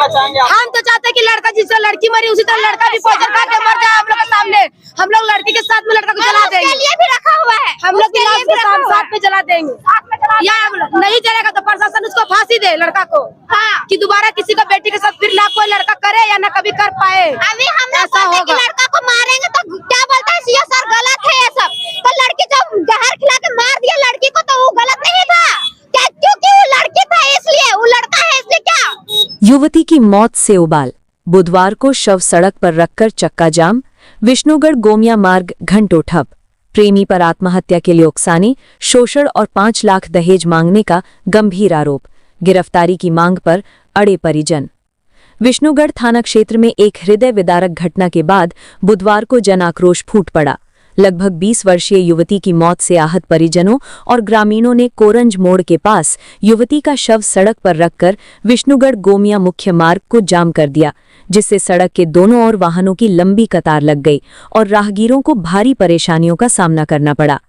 हम तो चाहते हैं कि लड़का जिससे लड़की मरी उसी तरह लड़का भी पॉइजन खा के मर जाए हम लोग के सामने। हम लोग लड़की के साथ में लड़का को जला देंगे, लिए भी रखा हुआ है, हम लोग लाश के साथ में जला देंगे। या नहीं जलेगा तो प्रशासन उसको फांसी दे लड़का को, कि दोबारा किसी का बेटी के साथ फिर ना कोई लड़का करे या ना कभी कर पाए। अभी हम ऐसा होगा लड़का को मारेंगे तो क्या बोलता है सीओ सर गलत है ये सब, तो लड़की जब जहर खिला के मार दिया लड़की को तो वो गलत नहीं था क्या? क्योंकि वो लड़की था इसलिए, वो लड़का है इसलिए क्या? युवती की मौत से उबाल, बुधवार को शव सड़क पर रखकर चक्का जाम, विष्णुगढ़ गोमिया मार्ग घंटों ठप, प्रेमी पर आत्महत्या के लिए उकसाने, शोषण और 5 लाख दहेज मांगने का गंभीर आरोप, गिरफ्तारी की मांग पर अड़े परिजन। विष्णुगढ़ थाना क्षेत्र में एक हृदय विदारक घटना के बाद बुधवार को जन आक्रोश फूट पड़ा। लगभग 20 वर्षीय युवती की मौत से आहत परिजनों और ग्रामीणों ने कोरंज मोड़ के पास युवती का शव सड़क पर रखकर विष्णुगढ़ गोमिया मुख्य मार्ग को जाम कर दिया, जिससे सड़क के दोनों ओर वाहनों की लंबी कतार लग गई और राहगीरों को भारी परेशानियों का सामना करना पड़ा।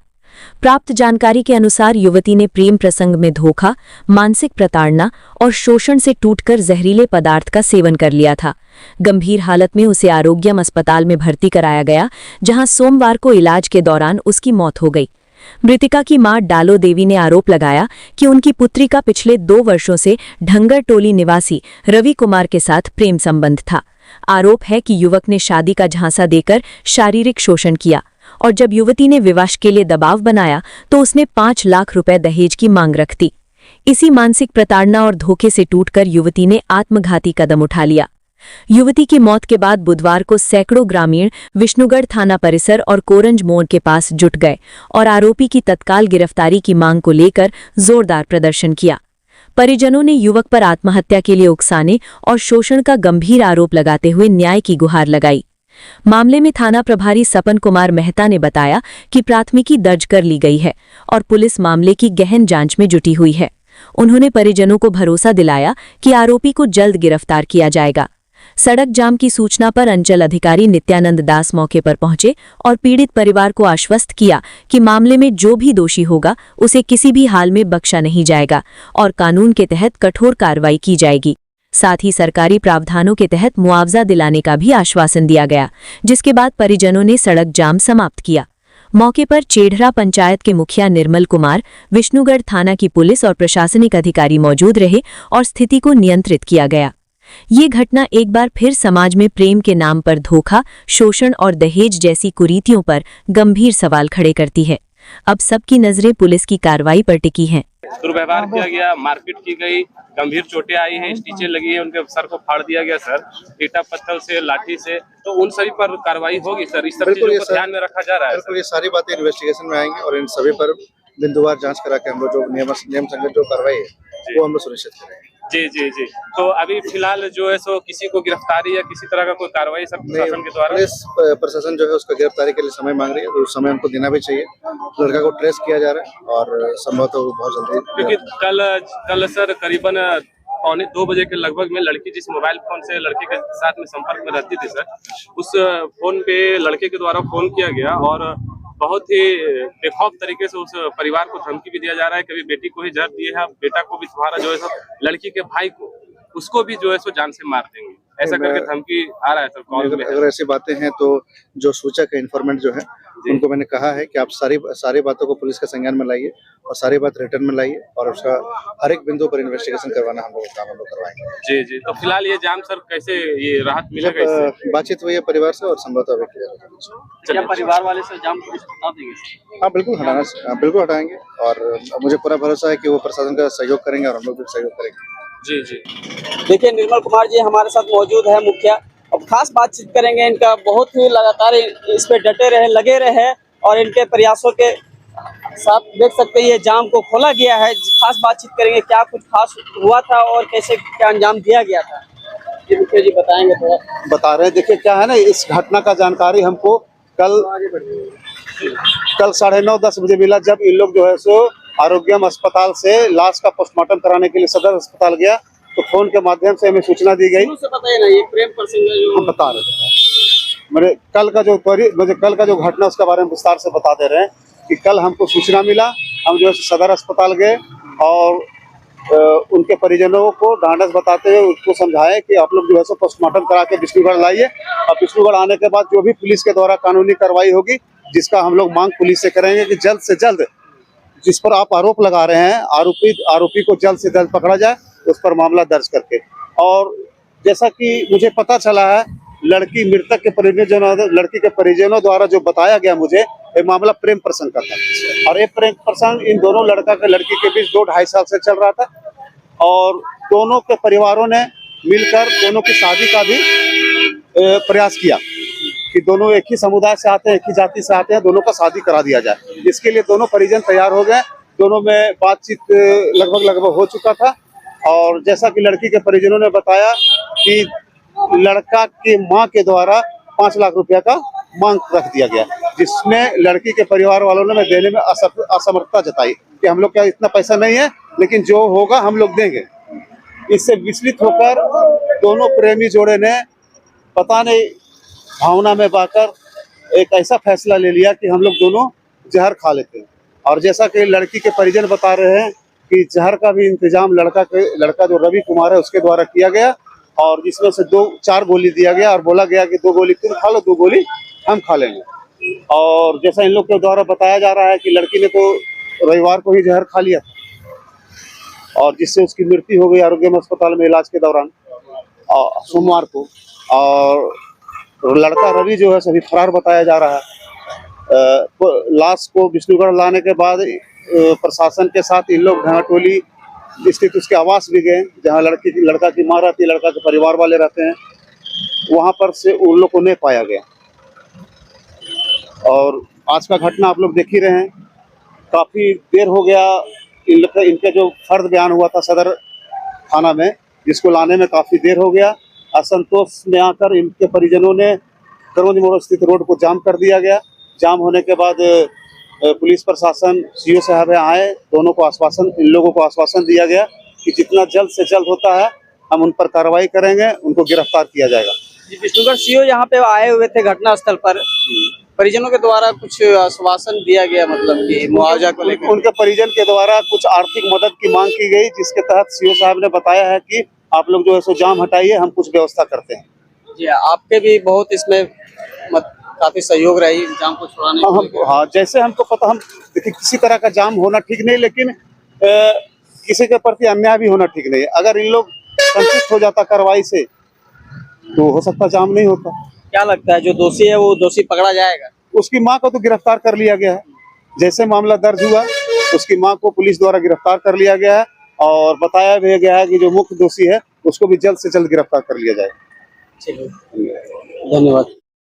प्राप्त जानकारी के अनुसार युवती ने प्रेम प्रसंग में धोखा, मानसिक प्रताड़ना और शोषण से टूटकर जहरीले पदार्थ का सेवन कर लिया था। गंभीर हालत में उसे आरोग्यम अस्पताल में भर्ती कराया गया, जहां सोमवार को इलाज के दौरान उसकी मौत हो गई। मृतिका की मां डालो देवी ने आरोप लगाया कि उनकी पुत्री का पिछले 2 वर्षों से ढंगर टोली निवासी रवि कुमार के साथ प्रेम संबंध था। आरोप है कि युवक ने शादी का झांसा देकर शारीरिक शोषण किया और जब युवती ने विवाह के लिए दबाव बनाया तो उसने 5 लाख रुपए दहेज की मांग रख दी। इसी मानसिक प्रताड़ना और धोखे से टूटकर युवती ने आत्मघाती कदम उठा लिया। युवती की मौत के बाद बुधवार को सैकड़ों ग्रामीण विष्णुगढ़ थाना परिसर और कोरंज मोड़ के पास जुट गए और आरोपी की तत्काल गिरफ्तारी की मांग को लेकर जोरदार प्रदर्शन किया। परिजनों ने युवक पर आत्महत्या के लिए उकसाने और शोषण का गंभीर आरोप लगाते हुए न्याय की गुहार लगाई। मामले में थाना प्रभारी सपन कुमार मेहता ने बताया कि प्राथमिकी दर्ज कर ली गई है और पुलिस मामले की गहन जांच में जुटी हुई है। उन्होंने परिजनों को भरोसा दिलाया कि आरोपी को जल्द गिरफ्तार किया जाएगा। सड़क जाम की सूचना पर अंचल अधिकारी नित्यानंद दास मौके पर पहुंचे और पीड़ित परिवार को आश्वस्त किया कि मामले में जो भी दोषी होगा उसे किसी भी हाल में बख्शा नहीं जाएगा और कानून के तहत कठोर कार्रवाई की जाएगी। साथ ही सरकारी प्रावधानों के तहत मुआवजा दिलाने का भी आश्वासन दिया गया, जिसके बाद परिजनों ने सड़क जाम समाप्त किया। मौके पर चेढ़रा पंचायत के मुखिया निर्मल कुमार, विष्णुगढ़ थाना की पुलिस और प्रशासनिक अधिकारी मौजूद रहे और स्थिति को नियंत्रित किया गया। ये घटना एक बार फिर समाज में प्रेम के नाम पर धोखा, शोषण और दहेज जैसी कुरीतियों पर गंभीर सवाल खड़े करती है। अब सबकी नजरें पुलिस की कार्रवाई पर टिकी हैं। दुर्व्यवहार किया गया, मारपीट की गई, गंभीर चोटें आई हैं, स्टिचें लगी हैं, उनके सर को फाड़ दिया गया सर, ईटा पत्थर से, लाठी से, तो उन सभी पर कार्रवाई होगी सर। इस सब चीजों को ध्यान में रखा जा रहा है। बिल्कुल, ये सारी बातें इन्वेस्टिगेशन में आएंगी और इन सभी पर बिंदुवार जांच करा के हम लोग जो नियम संगत जो कार्रवाई है वो हम लोग सुनिश्चित करेंगे। जी जी जी। तो अभी फिलहाल जो है सो किसी को गिरफ्तारी या किसी तरह का कोई कार्रवाई सब प्रशासन के द्वारा? पुलिस प्रशासन जो है उसको गिरफ्तारी के लिए समय मांग रही है, तो उस समय उनको देना भी चाहिए। लड़का को ट्रेस किया जा रहा है और संभवतः वो बहुत जल्दी, क्योंकि कल सर करीबन 1:45 बजे के लगभग में लड़की जिस मोबाइल फोन से लड़के के साथ में संपर्क में रहती थी सर, उस फोन पे लड़के के द्वारा फोन किया गया और बहुत ही बेखौफ तरीके से उस परिवार को धमकी भी दिया जा रहा है, कभी बेटी को ही जहर दिए हैं, बेटा को भी तुम्हारा जो है सो, लड़की के भाई को, उसको भी जो है सो जान से मार देंगे, ऐसा करके धमकी आ रहा है सर कॉल में। अगर ऐसी बातें हैं तो जो सूचक है, इन्फॉर्मेंट जो है, उनको मैंने कहा है कि आप सारी बातों को पुलिस के संज्ञान में लाइए और सारी बात रिटर्न में लाइए और उसका हर एक बिंदु पर इन्वेस्टिगेशन करवाना हम लोग करवाएंगे। जी जी। तो फिलहाल ये जाम सर कैसे ये राहत मिलेगा इससे? बातचीत हुई है परिवार से और संभवतः अभी क्लियर हो जाएगा। क्या परिवार वाले सर जाम को हटा देंगे? हाँ बिल्कुल हटाएंगे और मुझे पूरा भरोसा है कि वो प्रशासन का सहयोग करेंगे और हम लोग भी सहयोग करेंगे। जी जी। देखिए निर्मल कुमार जी हमारे साथ मौजूद है मुखिया, अब खास बातचीत करेंगे। इनका बहुत ही लगातार इस पे डटे रहे, लगे रहे और इनके प्रयासों के साथ देख सकते हैं ये जाम को खोला गया है। खास बातचीत करेंगे, क्या कुछ खास हुआ था और कैसे क्या अंजाम दिया गया था, ये मुखिया जी बताएंगे थोड़ा। बता रहे हैं, देखिए क्या है ना, इस घटना का जानकारी हमको कल 9:30 बजे मिला, जब इन लोग जो है सो आरोग्यम अस्पताल से लाश का पोस्टमार्टम कराने के लिए सदर अस्पताल गया, तो फोन के माध्यम से हमें सूचना दी गई। बताइए ना, ये प्रेम प्रसंग जो हम बता रहे थे, मेरे कल का जो घटना उसके बारे में विस्तार से बता दे रहे हैं कि कल हमको सूचना मिला, हम जो है सदर अस्पताल गए और उनके परिजनों को ढांढस बताते हुए उसको समझाएं कि आप लोग जो है सो पोस्टमार्टम करा के विष्णुगढ़ लाइए, और विष्णुगढ़ आने के बाद जो भी पुलिस के द्वारा कानूनी कार्रवाई होगी, जिसका हम लोग मांग पुलिस से करेंगे कि जल्द से जल्द जिस पर आप आरोप लगा रहे हैं आरोपी को जल्द से जल्द पकड़ा जाए, उस पर मामला दर्ज करके। और जैसा कि मुझे पता चला है, मृतक के परिजनों द्वारा जो बताया गया मुझे, ये मामला प्रेम प्रसंग का था, और ये प्रेम प्रसंग इन दोनों लड़की के बीच 2-2.5 साल से चल रहा था, और दोनों के परिवारों ने मिलकर दोनों की शादी का भी प्रयास किया कि दोनों एक ही समुदाय से आते हैं, एक ही जाति से आते हैं, दोनों का शादी करा दिया जाए। इसके लिए दोनों परिजन तैयार हो गए, दोनों में बातचीत लगभग हो चुका था। और जैसा कि लड़की के परिजनों ने बताया कि लड़का की मां के द्वारा 5 लाख रुपया का मांग रख दिया गया, जिसमें लड़की के परिवार वालों ने देने में असमर्थता जताई कि हम लोग क्या इतना पैसा नहीं है, लेकिन जो होगा हम लोग देंगे। इससे विचलित होकर दोनों प्रेमी जोड़े ने पता नहीं भावना में बहकर एक ऐसा फैसला ले लिया कि हम लोग दोनों जहर खा लेते हैं। और जैसा कि लड़की के परिजन बता रहे हैं कि जहर का भी इंतजाम लड़का जो रवि कुमार है उसके द्वारा किया गया, और जिसमें से 4 गोली दिया गया और बोला गया कि 2 गोली तुम खा लो, 2 गोली हम खा लेंगे। और जैसा इन लोग के द्वारा बताया जा रहा है कि लड़की ने तो रविवार को ही जहर खा लिया था, और जिससे उसकी मृत्यु हो गई आरोग्य अस्पताल में इलाज के दौरान सोमवार को। और लड़का रवि जो है सभी फरार बताया जा रहा है। लाश को विष्णुगढ़ लाने के बाद प्रशासन के साथ इन लोग ढांढटोली स्थित उसके आवास भी गए, जहां लड़का की मां रहती है, लड़का के परिवार वाले रहते हैं, वहां पर से उन लोग को नहीं पाया गया। और आज का घटना आप लोग देख ही रहे हैं, काफी देर हो गया इनके जो फर्द बयान हुआ था सदर थाना में, जिसको लाने में काफी देर हो गया। असंतोष में आकर इनके परिजनों ने करोज मोड़ स्थित रोड को जाम कर दिया गया। जाम होने के बाद पुलिस प्रशासन सीओ साहब आए, इन लोगों को आश्वासन दिया गया कि जितना जल्द से जल्द होता है हम उन पर कार्रवाई करेंगे, उनको गिरफ्तार किया जाएगा। विष्णुगढ़ सीओ यहाँ पे आए हुए थे घटना स्थल पर, परिजनों के द्वारा कुछ आश्वासन दिया गया, मतलब कि मुआवजा को लेकर उनके परिजन के द्वारा कुछ आर्थिक मदद की मांग की गई, जिसके तहत सीओ साहब ने बताया है कि आप लोग जो है सो जाम हटाइए, हम कुछ व्यवस्था करते हैं। जी, आपके भी बहुत इसमें काफी सहयोग रही जाम को छुड़ाने में। हाँ, जैसे हमको पता, हम देखिए किसी तरह का जाम होना ठीक नहीं, लेकिन किसी के प्रति अन्याय भी होना ठीक नहीं है। अगर इन लोग संतुष्ट हो जाता कार्रवाई से तो हो सकता जाम नहीं होता। क्या लगता है जो दोषी है वो दोषी पकड़ा जाएगा? उसकी मां को तो गिरफ्तार कर लिया गया है, जैसे मामला दर्ज हुआ उसकी मां को पुलिस द्वारा गिरफ्तार कर लिया गया है, और बताया भी गया है कि जो मुख्य दोषी है उसको भी जल्द से जल्द गिरफ्तार कर लिया जाएगा। धन्यवाद।